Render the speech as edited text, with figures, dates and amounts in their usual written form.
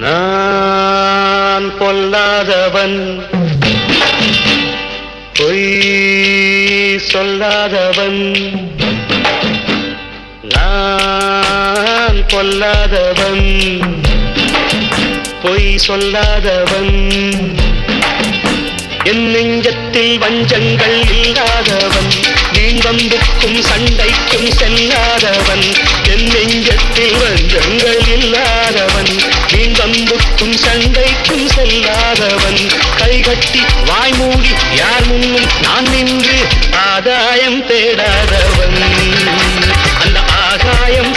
நான் பொல்லாதவன், பொய் சொல்லாதவன். நான் பொல்லாதவன், பொய் சொல்லாதவன். என் நெஞ்சத்தில் வஞ்சங்கள் இல்லாதவன், நீங்கம்புக்கும் சண்டைக்கும் செல்லாதவன். என் நெஞ்சத்தில் வஞ்சங்கள் இல்லாதவன், நீங்கம்புக்கும் சண்டைக்கும் செல்லாதவன். கைகட்டி வாய்மூடி யார் முன்னும் நான் நின்று ஆதாயம் தேடாதவன். அந்த ஆகாயம்